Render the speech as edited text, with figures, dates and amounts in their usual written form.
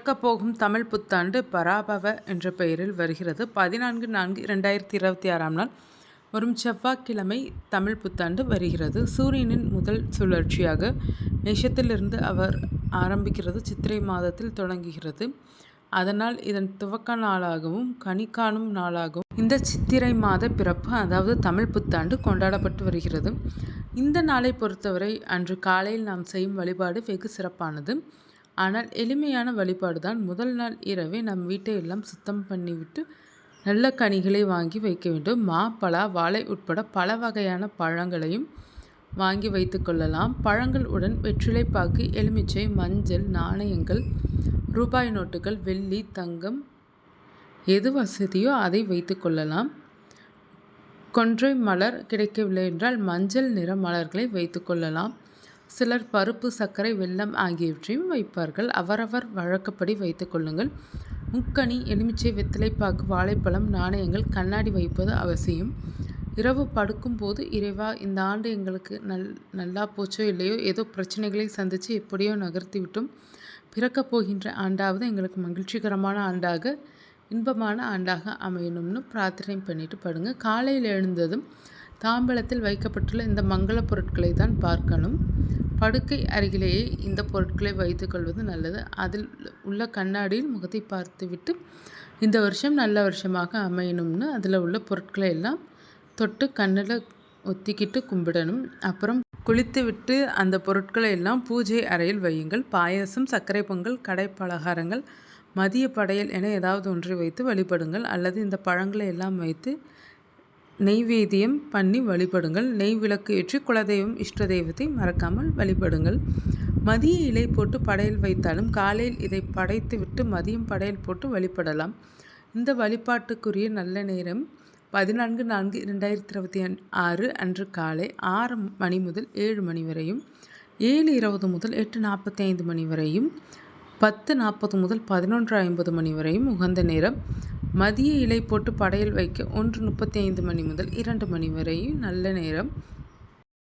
பிறக்கப் போகும் தமிழ் புத்தாண்டு பராபவ என்ற பெயரில் வருகிறது. 14/4/2026 நாள் வரும் செவ்வாய்க்கிழமை தமிழ் புத்தாண்டு வருகிறது. சூரியனின் முதல் சுழற்சியாக மேஷத்திலிருந்து அவர் ஆரம்பிக்கிறது. சித்திரை மாதத்தில் தொடங்குகிறது. அதனால் இதன் துவக்க நாளாகவும் கனி காணும் நாளாகவும் இந்த சித்திரை மாத பிறப்பு, அதாவது தமிழ் புத்தாண்டு கொண்டாடப்பட்டு வருகிறது. இந்த நாளை பொறுத்தவரை அன்று காலையில் நாம் செய்யும் வழிபாடு வெகு சிறப்பானது. ஆனால் எளிமையான வழிபாடு தான். முதல் நாள் இரவே நம் வீட்டை எல்லாம் சுத்தம் பண்ணிவிட்டு நல்ல கனிகளை வாங்கி வைக்க வேண்டும். மா, பலா, வாழை உட்பட பல வகையான பழங்களையும் வாங்கி வைத்து கொள்ளலாம். பழங்கள் உடன் வெற்றிலைப்பாக்கு, எலுமிச்சை, மஞ்சள், நாணயங்கள், ரூபாய் நோட்டுகள், வெள்ளி, தங்கம் எது வசதியோ அதை வைத்து கொள்ளலாம். கொன்றை மலர் கிடைக்கவில்லை என்றால் மஞ்சள் நிற மலர்களை வைத்து கொள்ளலாம். சிலர் பருப்பு, சர்க்கரை, வெல்லம் ஆகியவற்றையும் வைப்பார்கள். அவரவர் வழக்கப்படி வைத்து கொள்ளுங்கள். முக்கனி, எலுமிச்சை, வெத்திலைப்பாக்கு, வாழைப்பழம், நாணயங்கள், கண்ணாடி வைப்பது அவசியம். இரவு படுக்கும் போது, இறைவா, இந்த ஆண்டு எங்களுக்கு நல்லா போச்சோ இல்லையோ, ஏதோ பிரச்சனைகளை சந்தித்து எப்படியோ நகர்த்தி விட்டோம். பிறக்கப் போகின்ற ஆண்டாவது எங்களுக்கு மகிழ்ச்சிகரமான ஆண்டாக, இன்பமான ஆண்டாக அமையணும்னு பிரார்த்தனை பண்ணிட்டு படுங்க. காலையில் எழுந்ததும் தாம்பலத்தில் வைக்கப்பட்டுள்ள இந்த மங்கள பொருட்களை தான் பார்க்கணும். படுக்கை அருகிலேயே இந்த பொருட்களை வைத்துக்கொள்வது நல்லது. அதில் உள்ள கண்ணாடியில் முகத்தை பார்த்துவிட்டு இந்த வருஷம் நல்ல வருஷமாக அமையணும்னு அதில் உள்ள பொருட்களை எல்லாம் தொட்டு கண்ணில் ஒத்திக்கிட்டு கும்பிடணும். அப்புறம் குளித்துவிட்டு அந்த பொருட்களை எல்லாம் பூஜை அறையில் வையுங்கள். பாயசம், சர்க்கரை பொங்கல், கடை பலகாரங்கள், மதிய படையல் என ஏதாவது ஒன்றை வைத்து வழிபடுங்கள். அல்லது இந்த பழங்களை எல்லாம் வைத்து நெய்வேத்தியம் பண்ணி வழிபடுங்கள். நெய் விளக்கு ஏற்றி குலதெய்வம், இஷ்ட தெய்வத்தை மறக்காமல் வழிபடுங்கள். மதிய இலை போட்டு படையல் வைத்தாலும் காலையில் இதை படைத்து விட்டு மதியம் படையல் போட்டு வழிபடலாம். இந்த வழிபாட்டுக்குரிய நல்ல நேரம் 14/4/2026 அன்று காலை 6 மணி முதல் 7 மணி வரையும், 7:20 முதல் 8:45 மணி வரையும், 10:40 முதல் 11:50 மணி வரையும் உகந்த நேரம். மதிய இலை போட்டு படையல் வைக்க 1:35 மணி முதல் 2 மணி வரையும் நல்ல நேரம்.